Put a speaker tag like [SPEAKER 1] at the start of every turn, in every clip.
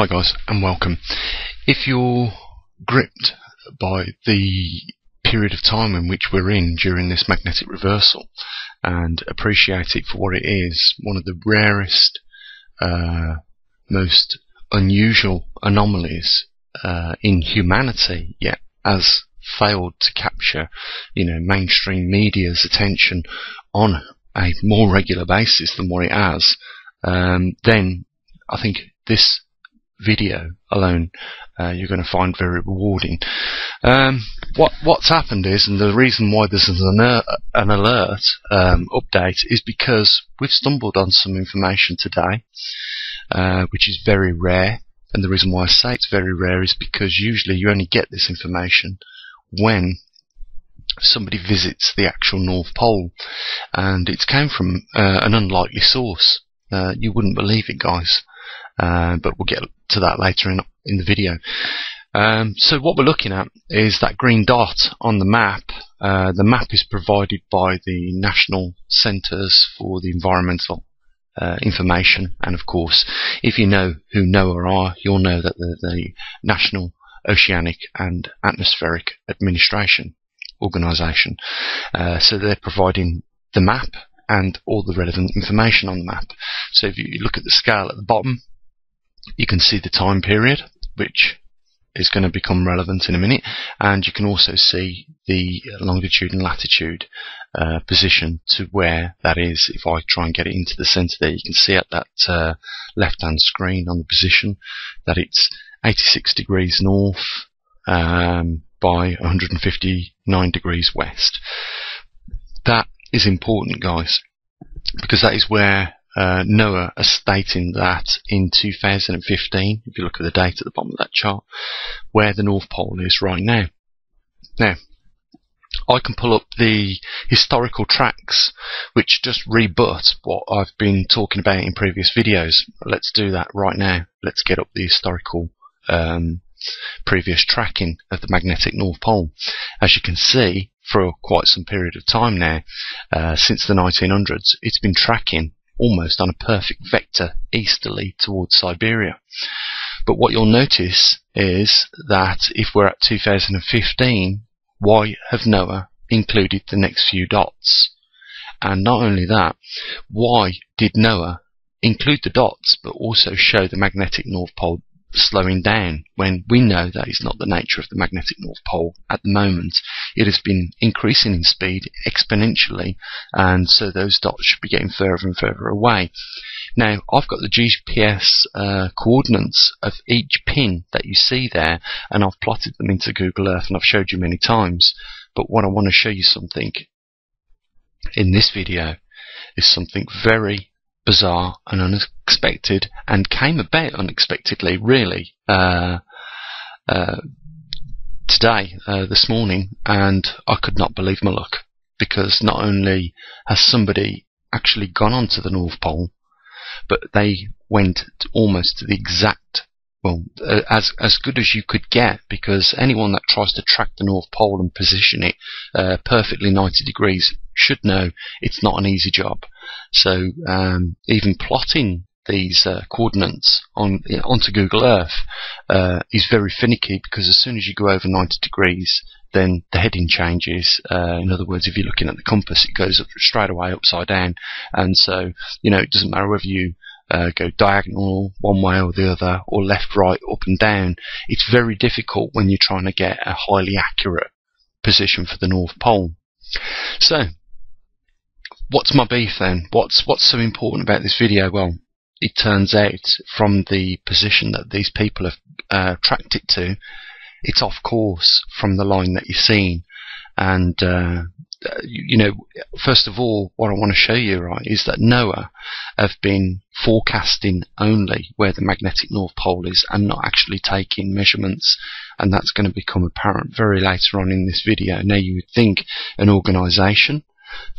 [SPEAKER 1] Hi guys and welcome. If you're gripped by the period of time in which we're in during this magnetic reversal and appreciate it for what it is, one of the rarest, most unusual anomalies in humanity, yet has failed to capture, mainstream media's attention on a more regular basis than what it has, then I think this video alone you're going to find very rewarding. What's happened is, and the reason why this is an alert update is because we've stumbled on some information today which is very rare, and the reason why I say it's very rare is because usually you only get this information when somebody visits the actual North Pole, and it came from an unlikely source. You wouldn't believe it, guys. But we'll get to that later in the video. So what we're looking at is that green dot on the map. The map is provided by the National Centres for the Environmental Information, and of course, if you know who NOAA are, you'll know that the National Oceanic and Atmospheric Administration Organisation. So they're providing the map and all the relevant information on the map. So if you look at the scale at the bottom, you can see the time period, which is going to become relevant in a minute, and you can also see the longitude and latitude position to where that is. If I try and get it into the centre there, you can see at that left hand screen on the position that it's 86 degrees north by 159 degrees west. That is important, guys, because that is where NOAA is stating that in 2015, if you look at the date at the bottom of that chart, where the North Pole is right now. Now, I can pull up the historical tracks which just rebut what I've been talking about in previous videos. Let's do that right now. Let's get up the historical previous tracking of the magnetic North Pole. As you can see, for quite some period of time now, since the 1900s, it's been tracking almost on a perfect vector easterly towards Siberia. But what you'll notice is that if we're at 2015, why have NOAA included the next few dots? And not only that, why did NOAA include the dots but also show the magnetic North Pole slowing down, when we know that is not the nature of the magnetic North Pole at the moment? It has been increasing in speed exponentially, and so those dots should be getting further and further away. Now, I've got the GPS coordinates of each pin that you see there, and I've plotted them into Google Earth, and I've showed you many times. But what I want to show you something in this video is something very bizarre and unexpected, and came about unexpectedly, really, today, this morning, and I could not believe my luck, because not only has somebody actually gone onto the North Pole, but they went almost to the exact, well, as good as you could get, because anyone that tries to track the North Pole and position it perfectly 90 degrees should know it's not an easy job. So even plotting these coordinates onto Google Earth is very finicky, because as soon as you go over 90 degrees, then the heading changes. In other words, if you're looking at the compass, it goes up straight away upside down, and so it doesn't matter whether you go diagonal one way or the other, or left, right, up and down. It's very difficult when you're trying to get a highly accurate position for the North Pole. So, what's my beef then? What's so important about this video? Well, it turns out from the position that these people have tracked it to, it's off course from the line that you're seeing. And first of all, what I want to show you, right, is that NOAA have been forecasting only where the magnetic North Pole is, and not actually taking measurements, and that's going to become apparent very later on in this video. Now, you would think an organisation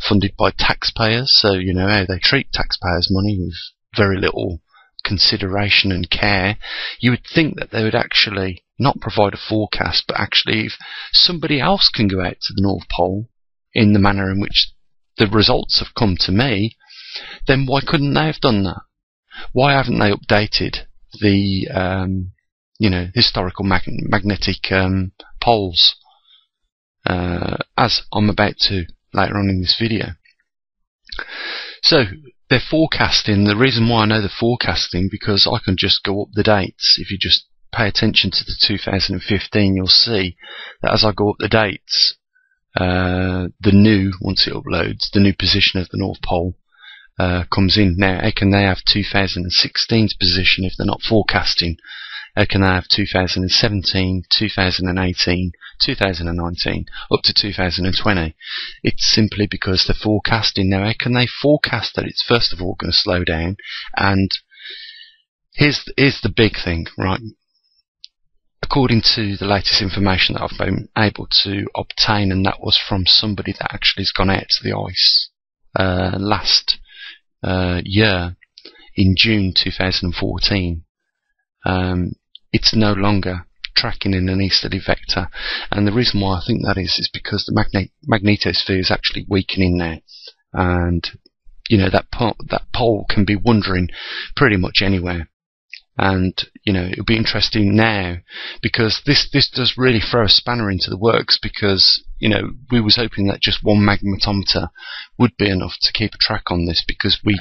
[SPEAKER 1] funded by taxpayers, so you know how they treat taxpayers' money with very little consideration and care, you would think that they would actually not provide a forecast, but actually, if somebody else can go out to the North Pole in the manner in which the results have come to me, then why couldn't they have done that? Why haven't they updated the historical magnetic poles, as I'm about to later on in this video. So they're forecasting. The reason why I know they're forecasting, because I can just go up the dates. If you just pay attention to the 2015, you'll see that as I go up the dates, once it uploads, the new position of the North Pole comes in. Now, how can they have 2016's position if they're not forecasting? How can they have 2017, 2018, 2019, up to 2020? It's simply because they're forecasting. Now, how can they forecast that it's first of all going to slow down? And here's the big thing, right? According to the latest information that I've been able to obtain, and that was from somebody that actually has gone out to the ice last year in June 2014, it's no longer tracking in an easterly vector. And the reason why I think that is because the magnetosphere is actually weakening now, and that pole can be wandering pretty much anywhere. And it'll be interesting now, because this does really throw a spanner into the works, because we was hoping that just one magnetometer would be enough to keep a track on this, because we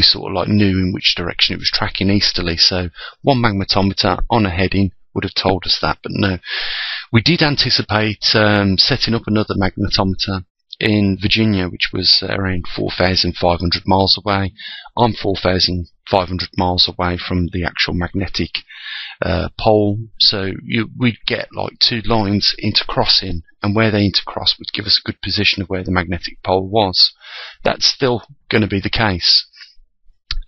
[SPEAKER 1] sort of like knew in which direction it was tracking easterly. So one magnetometer on a heading would have told us that, but no. We did anticipate setting up another magnetometer in Virginia, which was around 4,500 miles away. I'm 4,500 miles away from the actual magnetic pole, so we'd get like two lines intercrossing, and where they intercross would give us a good position of where the magnetic pole was. That's still going to be the case,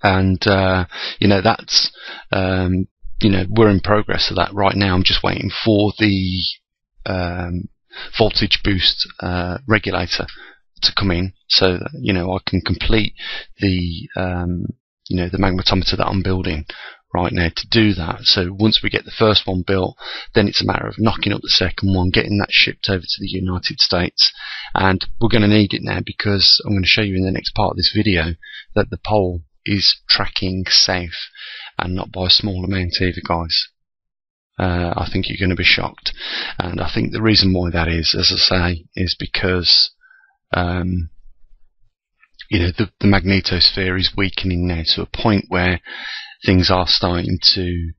[SPEAKER 1] and that's we're in progress of that right now. I'm just waiting for the voltage boost regulator to come in, so that I can complete the the magnetometer that I'm building right now to do that. So once we get the first one built, then it's a matter of knocking up the second one, getting that shipped over to the United States. And we're going to need it now, because I'm going to show you in the next part of this video that the pole is tracking south, and not by a small amount either, guys. I think you're going to be shocked, and I think the reason why that is, as I say, is because the magnetosphere is weakening now to a point where things are starting to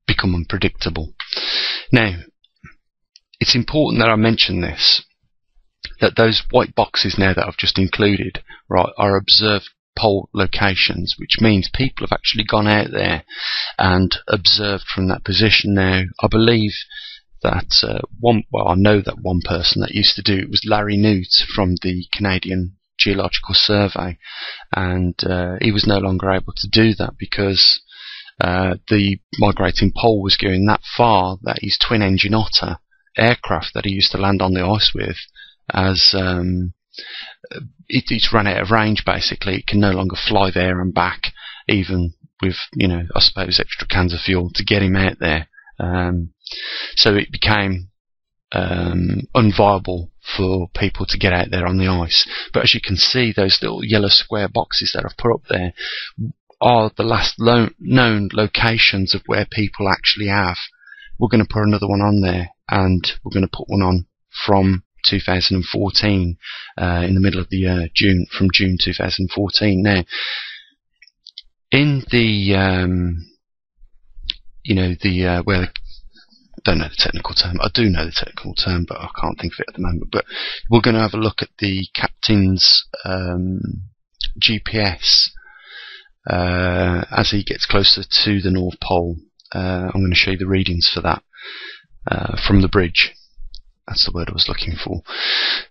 [SPEAKER 1] become unpredictable. Now, it's important that I mention this, that those white boxes now that I've just included, right, are observed pole locations, which means people have actually gone out there and observed from that position. Now, I believe that I know that one person that used to do it was Larry Newt from the Canadian Geological Survey, and he was no longer able to do that because the migrating pole was going that far that his twin-engine Otter aircraft that he used to land on the ice with, as it's run out of range. Basically, it can no longer fly there and back, even with I suppose extra cans of fuel to get him out there. So it became unviable for people to get out there on the ice. But as you can see, those little yellow square boxes that I've put up there are the last known locations of where people actually have. We're going to put another one on there, and we're going to put one on from 2014, in the middle of the year, from June 2014. Now, in the where I don't know the technical term. I do know the technical term, but I can't think of it at the moment. But we're going to have a look at the captain's GPS as he gets closer to the North Pole. I'm going to show you the readings for that from the bridge. That's the word I was looking for.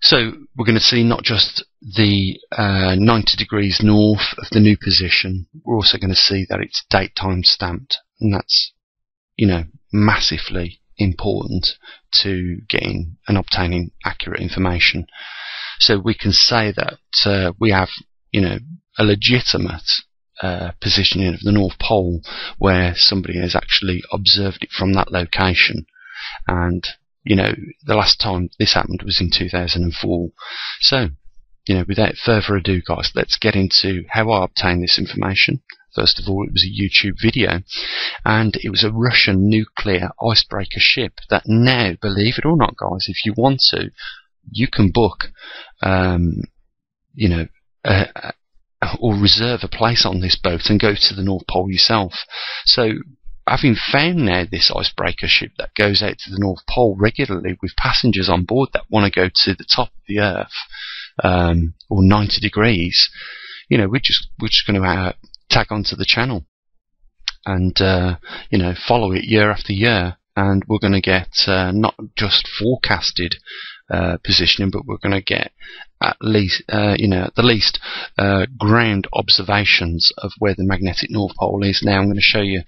[SPEAKER 1] So we're going to see not just the 90 degrees north of the new position, we're also going to see that it's date time stamped, and that's massively important to getting and obtaining accurate information. So we can say that we have a legitimate positioning of the North Pole where somebody has actually observed it from that location. And the last time this happened was in 2004. So, without further ado, guys, let's get into how I obtain this information First of all, it was a YouTube video, and it was a Russian nuclear icebreaker ship that now, believe it or not, guys, if you want to, you can book, or reserve a place on this boat and go to the North Pole yourself. So, having found now this icebreaker ship that goes out to the North Pole regularly with passengers on board that want to go to the top of the Earth, or 90 degrees, we're just going to tag onto the channel and follow it year after year, and we're going to get not just forecasted positioning, but we're going to get at least, at the least, ground observations of where the magnetic North Pole is. Now I'm going to show you,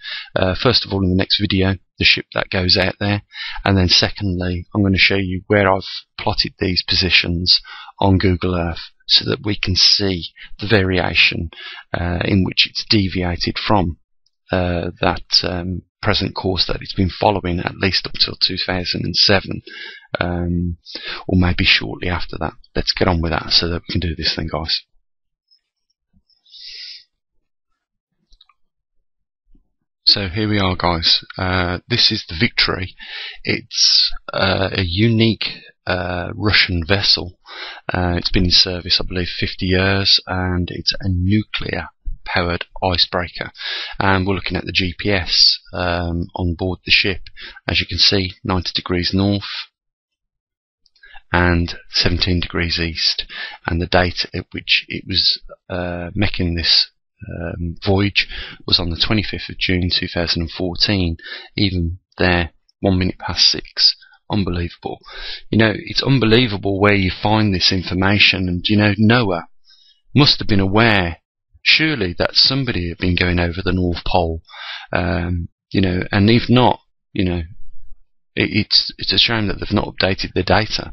[SPEAKER 1] first of all, in the next video, the ship that goes out there, and then secondly, I'm going to show you where I've plotted these positions on Google Earth, so that we can see the variation in which it's deviated from that present course that it's been following, at least up till 2007, or maybe shortly after that. Let's get on with that so that we can do this thing, guys. So here we are, guys. This is the Victory. It's a unique Russian vessel. It's been in service, I believe, 50 years, and it's a nuclear powered icebreaker, and we're looking at the GPS on board the ship. As you can see, 90 degrees north and 17 degrees east, and the date at which it was making this voyage was on the 25th of June 2014. Even there, 1 minute past 6. Unbelievable. It's unbelievable where you find this information, and NOAA must have been aware, surely, that somebody had been going over the North Pole, and if not, it's a shame that they've not updated the data.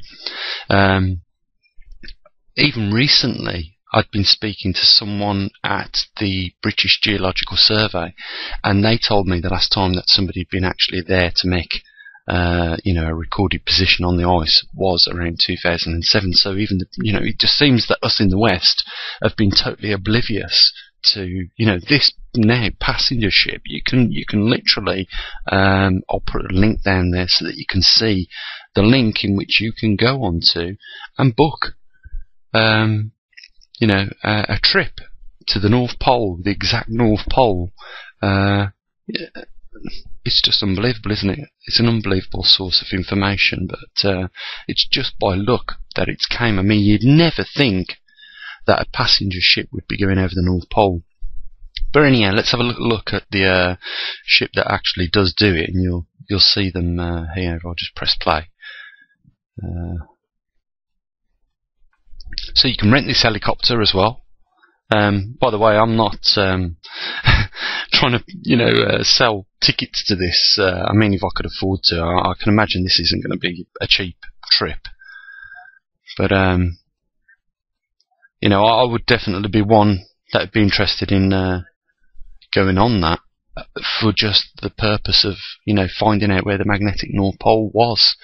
[SPEAKER 1] Even recently, I'd been speaking to someone at the British Geological Survey, and they told me the last time that somebody had been actually there to make a recorded position on the ice was around 2007. So even it just seems that us in the West have been totally oblivious to this now passenger ship. You can literally, I'll put a link down there so that you can see the link in which you can go onto and book a trip to the North Pole, the exact North Pole. It's just unbelievable, isn't it? It's an unbelievable source of information, but it's just by luck that it's came. I mean, you'd never think that a passenger ship would be going over the North Pole. But anyhow, let's have a look at the ship that actually does do it, and you'll see them here. I'll just press play. So you can rent this helicopter as well. By the way, I'm not trying to sell tickets to this. I mean, if I could afford to, I can imagine this isn't going to be a cheap trip. But I would definitely be one that would be interested in going on that for just the purpose of finding out where the magnetic North Pole was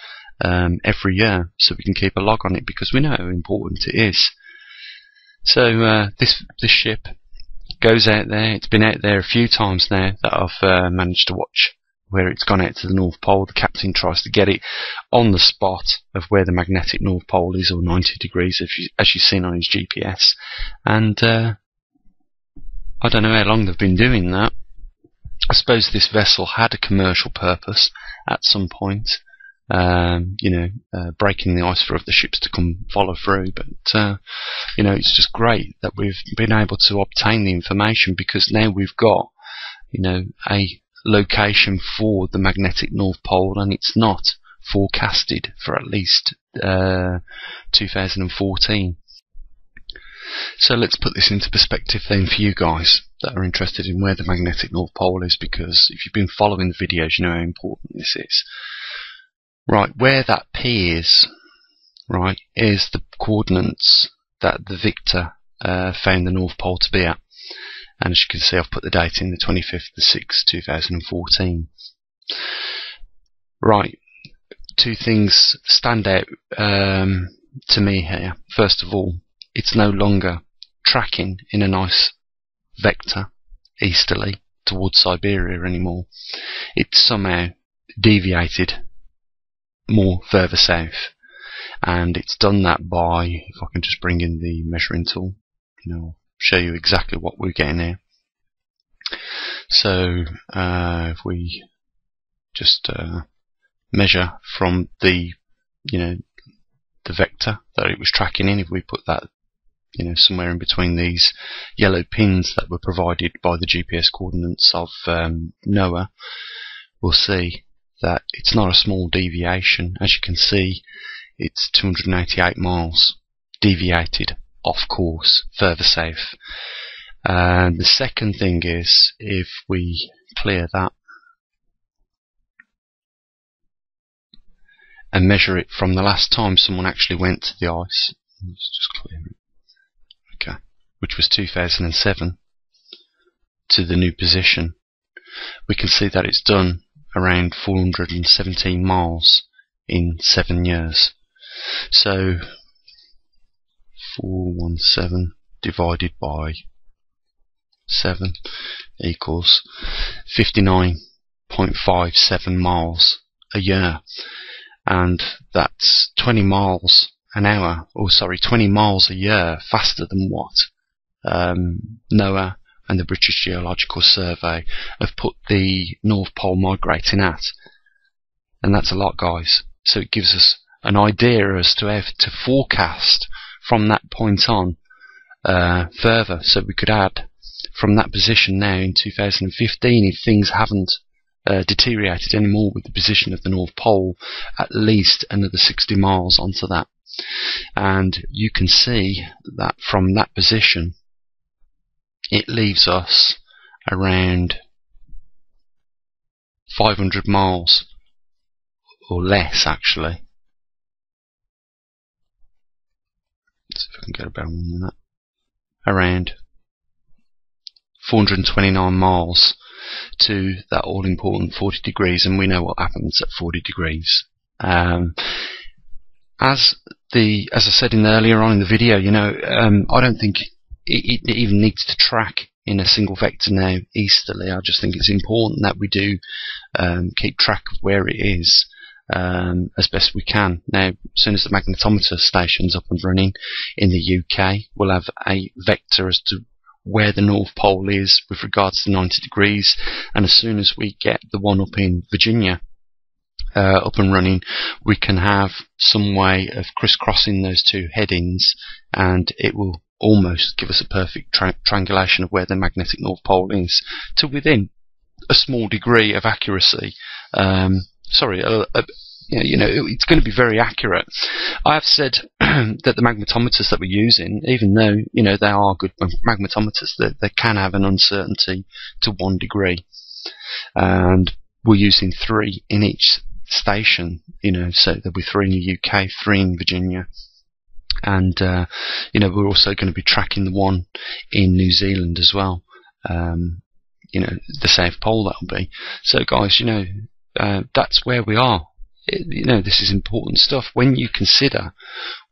[SPEAKER 1] every year, so we can keep a log on it, because we know how important it is. So this ship goes out there. It's been out there a few times now that I've managed to watch where it's gone out to the North Pole. The captain tries to get it on the spot of where the magnetic North Pole is, or 90 degrees, as you've seen on his GPS. And I don't know how long they've been doing that. I suppose this vessel had a commercial purpose at some point. Breaking the ice for other ships to come follow through, but it's just great that we've been able to obtain the information, because now we've got a location for the magnetic North Pole, and it's not forecasted for at least 2014. So let's put this into perspective then for you guys that are interested in where the magnetic North Pole is, because if you've been following the videos, you know how important this is. Right, where that P is, right, is the coordinates that the Victor found the North Pole to be at. And as you can see, I've put the date in, the 25th of 6th, 2014. Right, two things stand out to me here. First of all, it's no longer tracking in a nice vector. easterly towards Siberia anymore. It's somehow deviated more further south, and it's done that by, if I can just bring in the measuring tool, I'll show you exactly what we're getting here. So if we just measure from the the vector that it was tracking in, if we put that somewhere in between these yellow pins that were provided by the GPS coordinates of NOAA, we'll see that it's not a small deviation. As you can see, it's 288 miles deviated off course further south. And the second thing is, if we clear that and measure it from the last time someone actually went to the ice, let's just clear it, okay, which was 2007, to the new position, we can see that it's done around 417 miles in 7 years. So 417 divided by 7 equals 59.57 miles a year, and that's 20 miles an hour, or sorry, 20 miles a year faster than what NOAA and the British Geological Survey have put the North Pole migrating at. And that's a lot, guys. So it gives us an idea as to how to forecast from that point on further. So we could add from that position now in 2015, if things haven't deteriorated anymore with the position of the North Pole, at least another 60 miles onto that. And you can see that from that position it leaves us around 500 miles or less, actually. Let's see if I can get a better one than that. Around 429 miles to that all-important 40 degrees, and we know what happens at 40 degrees. As I said earlier on in the video, I don't think it even needs to track in a single vector now easterly. I just think it's important that we do keep track of where it is as best we can. Now, as soon as the magnetometer station's up and running in the UK, we'll have a vector as to where the North Pole is with regards to 90 degrees, and as soon as we get the one up in Virginia up and running, we can have some way of crisscrossing those two headings, and it will almost give us a perfect triangulation of where the magnetic North Pole is, to within a small degree of accuracy. It's going to be very accurate. I have said that the magnetometers that we're using, even though they are good magnetometers, they can have an uncertainty to 1 degree, and we're using 3 in each station. So there'll be 3 in the UK, 3 in Virginia, and we're also going to be tracking the one in New Zealand as well. The South Pole, that'll be. So guys, that's where we are. This is important stuff. When you consider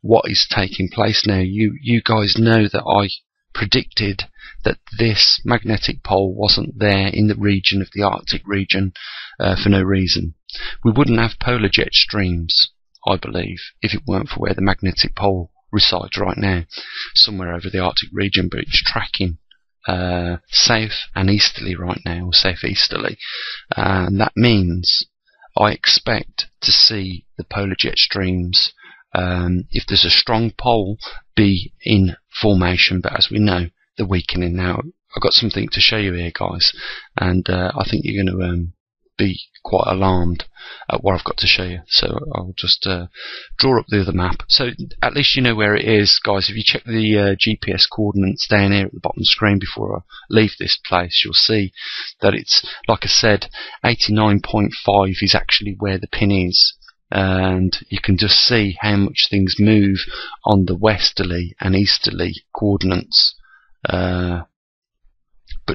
[SPEAKER 1] what is taking place now, you guys know that I predicted that this magnetic pole wasn't there in the region of the Arctic region for no reason. We wouldn't have polar jet streams, I believe, if it weren't for where the magnetic pole resides right now, somewhere over the Arctic region, but it's tracking south and easterly right now, or southeasterly, and that means I expect to see the polar jet streams, if there's a strong pole, be in formation, but as we know, they're weakening now. I've got something to show you here, guys, and I think you're going to be quite alarmed at what I've got to show you. So I'll just draw up the other map, so at least you know where it is, guys. If you check the GPS coordinates down here at the bottom of the screen before I leave this place, you'll see that it's, like I said, 89.5 is actually where the pin is, and you can just see how much things move on the westerly and easterly coordinates. But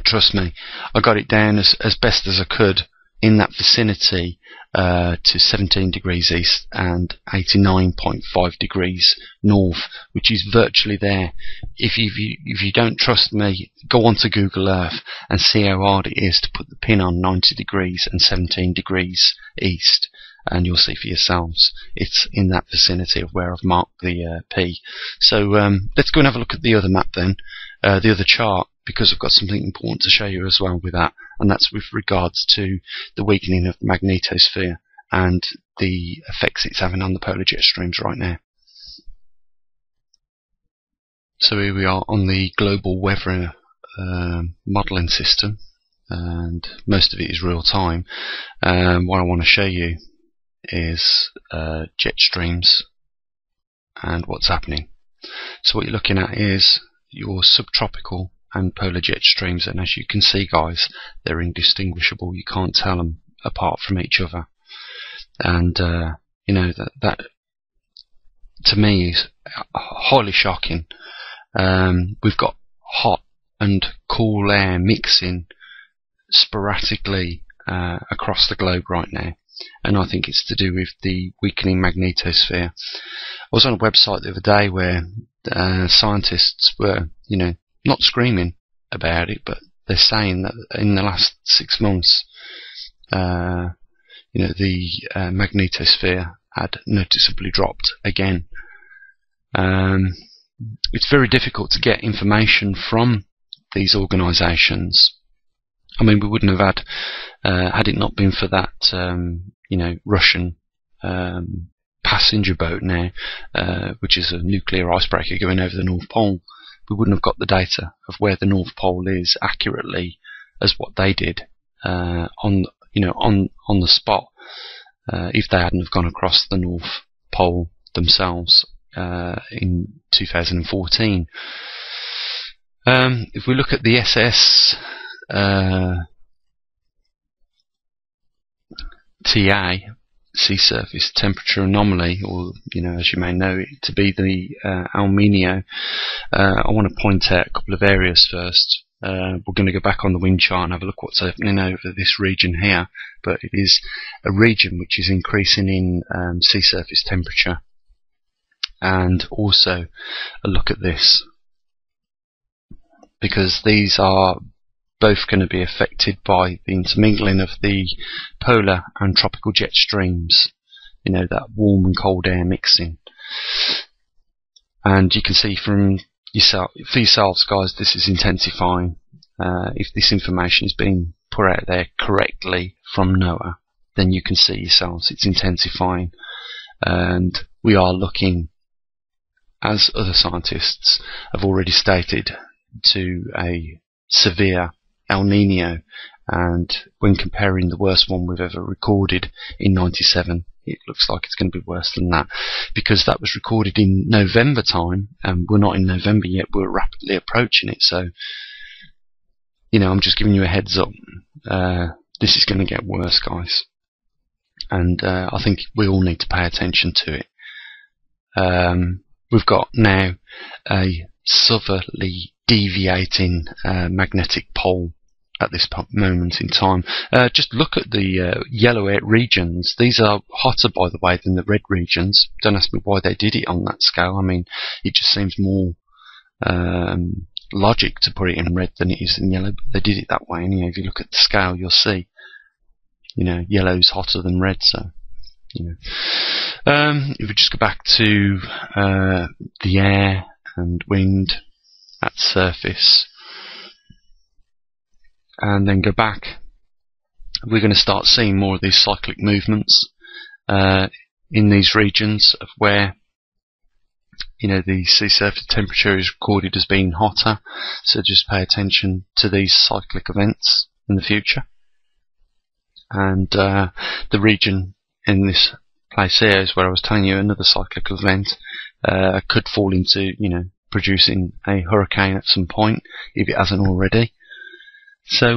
[SPEAKER 1] trust me, I got it down as best as I could in that vicinity to 17 degrees east and 89.5 degrees north, which is virtually there. If you don't trust me, go onto Google Earth and see how hard it is to put the pin on 90 degrees and 17 degrees east, and you'll see for yourselves it's in that vicinity of where I've marked the P. So let's go and have a look at the other map then, the other chart, because I've got something important to show you as well with that, and that's with regards to the weakening of the magnetosphere and the effects it's having on the polar jet streams right now. So here we are on the global weather modelling system, and most of it is real time. What I want to show you is jet streams and what's happening. So what you're looking at is your subtropical and polar jet streams, and as you can see, guys, they're indistinguishable. You can't tell them apart from each other, and you know, that to me is highly shocking. We've got hot and cool air mixing sporadically across the globe right now, and I think it's to do with the weakening magnetosphere. I was on a website the other day where scientists were, you know, not screaming about it, but they're saying that in the last 6 months, you know, the magnetosphere had noticeably dropped again. It's very difficult to get information from these organisations. I mean, we wouldn't have had it not been for that, you know, Russian passenger boat now, which is a nuclear icebreaker going over the North Pole. We wouldn't have got the data of where the North Pole is accurately as what they did on the spot if they hadn't have gone across the North Pole themselves in 2014. If we look at the SS TA, sea surface temperature anomaly, or, you know, as you may know it to be the El Nino, I want to point out a couple of areas first. We're going to go back on the wind chart and have a look what's happening over this region here, but it is a region which is increasing in sea surface temperature. And also a look at this, because these are both going to be affected by the intermingling of the polar and tropical jet streams, you know, that warm and cold air mixing. And you can see from for yourselves, guys, this is intensifying. If this information is being put out there correctly from NOAA, then you can see yourselves it's intensifying, and we are looking, as other scientists have already stated, to a severe El Nino. And when comparing the worst one we've ever recorded in '97, it looks like it's going to be worse than that, because that was recorded in November time, and we're not in November yet, we're rapidly approaching it. So, you know, I'm just giving you a heads up. This is going to get worse, guys, and I think we all need to pay attention to it. We've got now a southerly deviating magnetic pole at this moment in time. Just look at the yellow regions. These are hotter, by the way, than the red regions. Don't ask me why they did it on that scale. I mean, it just seems more logic to put it in red than it is in yellow, but they did it that way anyway. If you look at the scale, you'll see, you know, yellow's hotter than red. So, you know, if we just go back to the air and wind at surface, and then go back, we're going to start seeing more of these cyclic movements in these regions of where, you know, the sea surface temperature is recorded as being hotter. So just pay attention to these cyclic events in the future. And the region in this place here is where I was telling you another cyclic event could fall into, you know, producing a hurricane at some point if it hasn't already. So,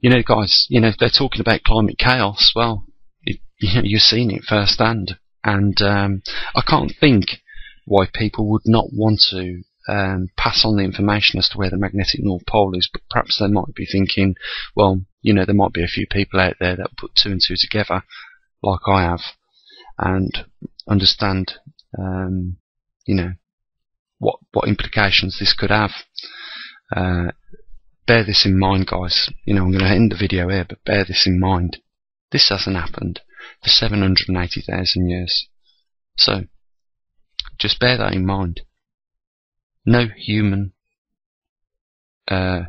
[SPEAKER 1] you know, guys, you know, if they're talking about climate chaos, well, you know, you're seeing it firsthand. And I can't think why people would not want to pass on the information as to where the magnetic North Pole is, but perhaps they might be thinking, well, you know, there might be a few people out there that put 2 and 2 together, like I have, and understand, you know, what implications this could have. Bear this in mind, guys. You know, I'm going to end the video here, but bear this in mind. This hasn't happened for 780,000 years. So, just bear that in mind. No human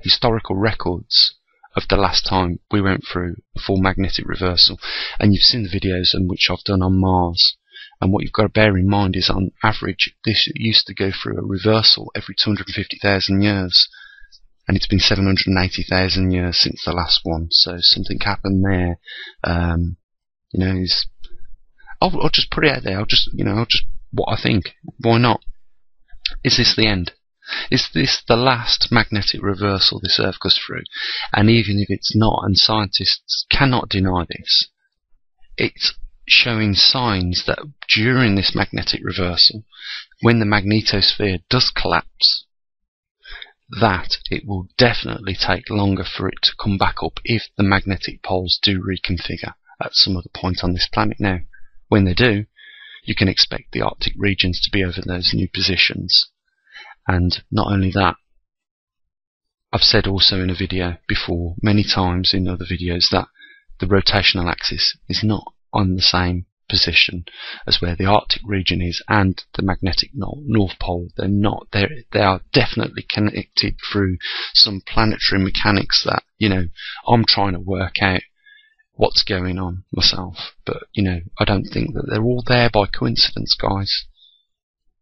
[SPEAKER 1] historical records of the last time we went through a full magnetic reversal. And you've seen the videos in which I've done on Mars. And what you've got to bear in mind is, on average, this used to go through a reversal every 250,000 years. And it's been 780,000 years since the last one. So something happened there. You know, I'll just put it out there. I'll just what I think. Why not? Is this the end? Is this the last magnetic reversal this Earth goes through? And even if it's not, and scientists cannot deny this, it's showing signs that during this magnetic reversal, when the magnetosphere does collapse, that it will definitely take longer for it to come back up if the magnetic poles do reconfigure at some other point on this planet. Now, when they do, you can expect the Arctic regions to be over those new positions. And not only that, I've said also in a video before, many times in other videos, that the rotational axis is not on the same position as where the Arctic region is and the magnetic North Pole. They're not. They are definitely connected through some planetary mechanics that, you know, I'm trying to work out what's going on myself. But, you know, I don't think that they're all there by coincidence, guys.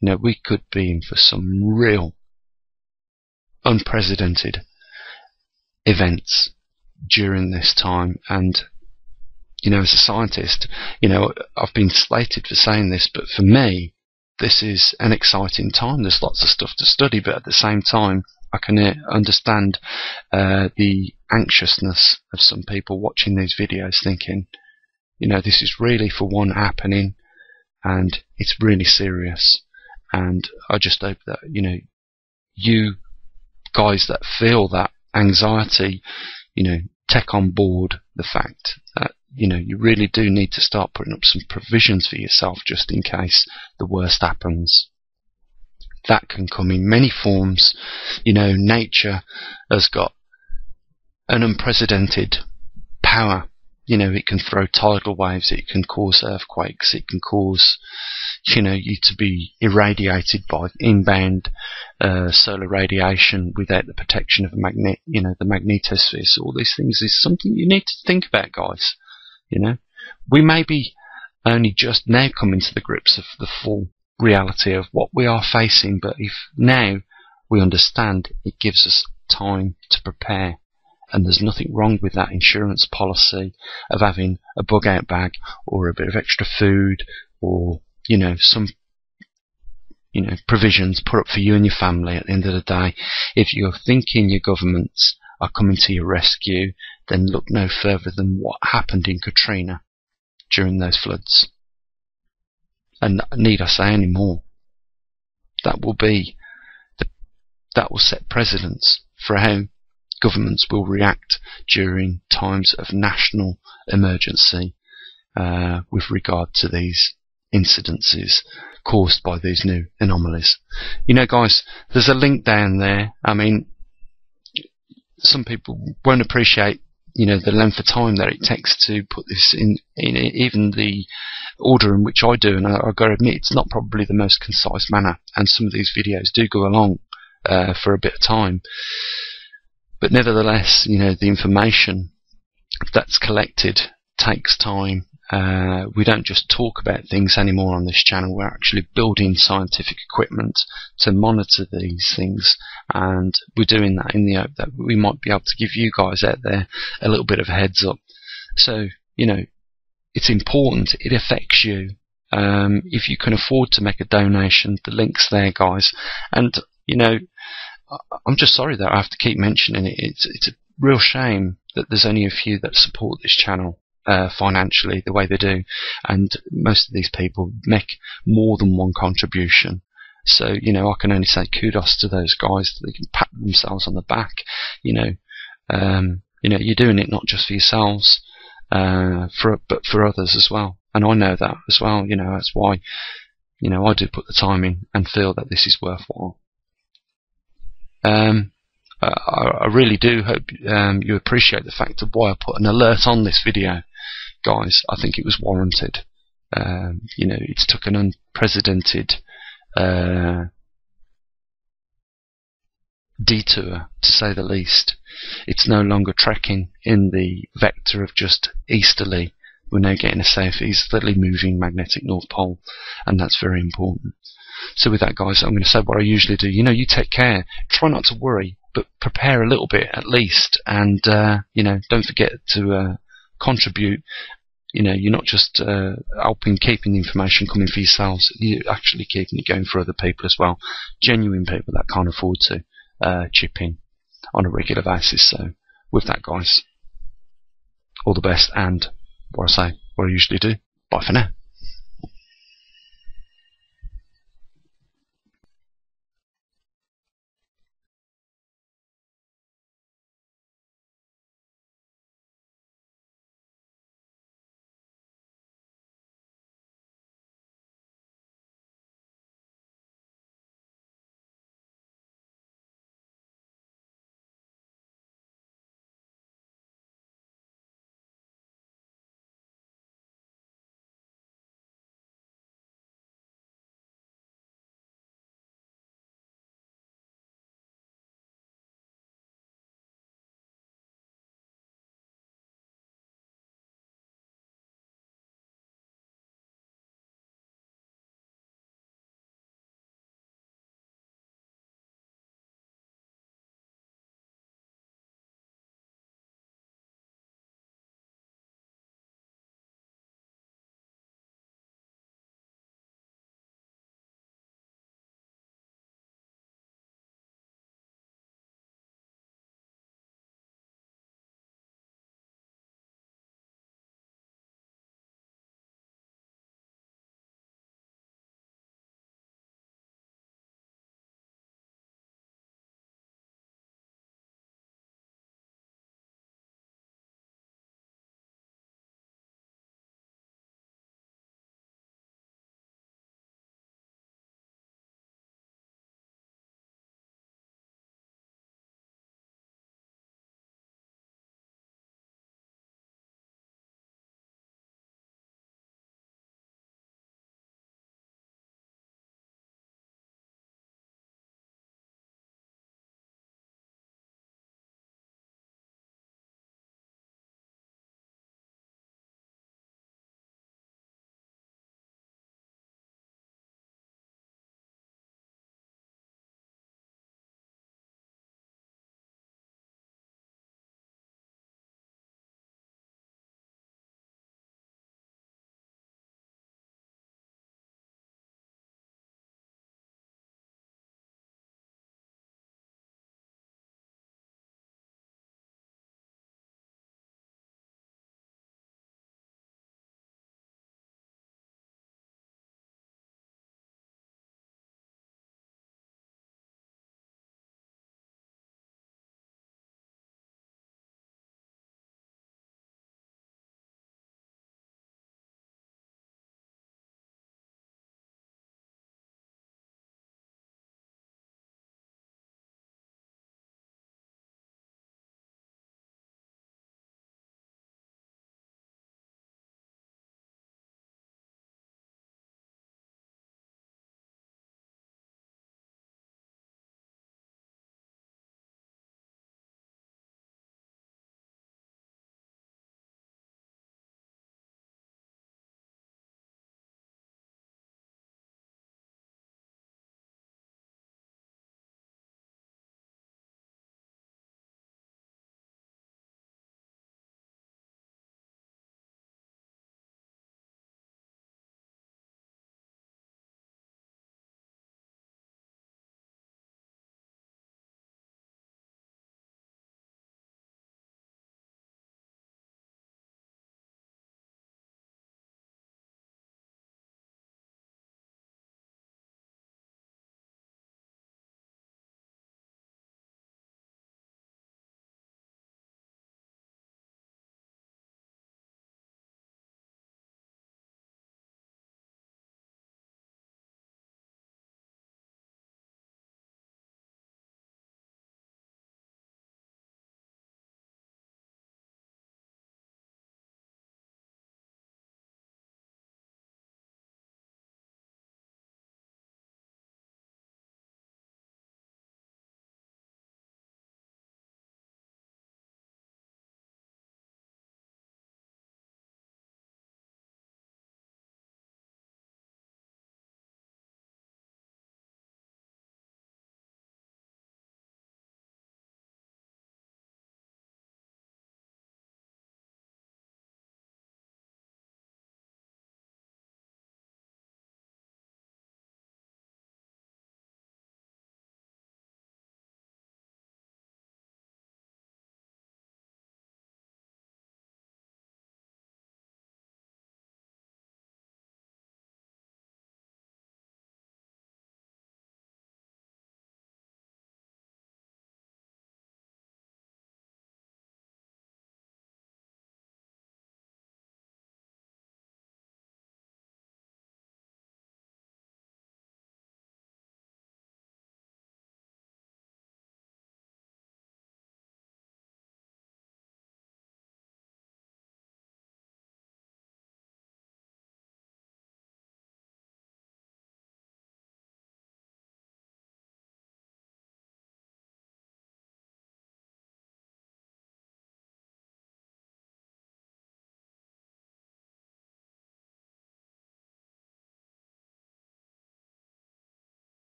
[SPEAKER 1] You know, we could be in for some real unprecedented events during this time. And, you know, as a scientist, you know, I've been slated for saying this, but for me, this is an exciting time. There's lots of stuff to study, but at the same time, I can understand the anxiousness of some people watching these videos thinking, you know, this is really for one happening, and it's really serious. And I just hope that, you know, you guys that feel that anxiety, you know, take on board the fact that, you know, you really do need to start putting up some provisions for yourself just in case the worst happens. That can come in many forms. You know, nature has got an unprecedented power. You know, it can throw tidal waves, it can cause earthquakes, it can cause, you know, you to be irradiated by inbound solar radiation without the protection of a magnet, you know, the magnetosphere. So all these things is something you need to think about, guys. You know, we may be only just now coming to the grips of the full reality of what we are facing, but if now we understand, it gives us time to prepare. And there's nothing wrong with that insurance policy of having a bug out bag or a bit of extra food or, you know, some, you know, provisions put up for you and your family at the end of the day. If you're thinking your governments are coming to your rescue, then look no further than what happened in Katrina during those floods. And need I say any more? That will set precedents for how governments will react during times of national emergency with regard to these incidences caused by these new anomalies. You know, guys, there's a link down there. I mean, some people won't appreciate, you know, the length of time that it takes to put this in even the order in which I do, and I've got to admit it's not probably the most concise manner, and some of these videos do go along for a bit of time. But nevertheless, you know, the information that's collected takes time. We don't just talk about things anymore on this channel. We're actually building scientific equipment to monitor these things, and we're doing that in the hope that we might be able to give you guys out there a little bit of a heads up. So, you know, it's important. It affects you. If you can afford to make a donation, the link's there, guys. And, you know, I'm just sorry that I have to keep mentioning it. It's a real shame that there's only a few that support this channel financially the way they do, and most of these people make more than one contribution. So, I can only say kudos to those guys that they can pat themselves on the back. You're doing it not just for yourselves, but for others as well. And I know that as well. That's why, I do put the time in and feel that this is worthwhile. I really do hope you appreciate the fact of why I put an alert on this video, guys. I think it was warranted. It took an unprecedented detour, to say the least. It's no longer trekking in the vector of just easterly. We're now getting a southeasterly moving magnetic North Pole, and that's very important. So with that, guys, I'm going to say what I usually do. You take care. Try not to worry, but prepare a little bit at least. And, don't forget to contribute. You're not just helping keeping the information coming for yourselves. You're actually keeping it going for other people as well. Genuine people that can't afford to chip in on a regular basis. So with that, guys, all the best. And what I usually do. Bye for now.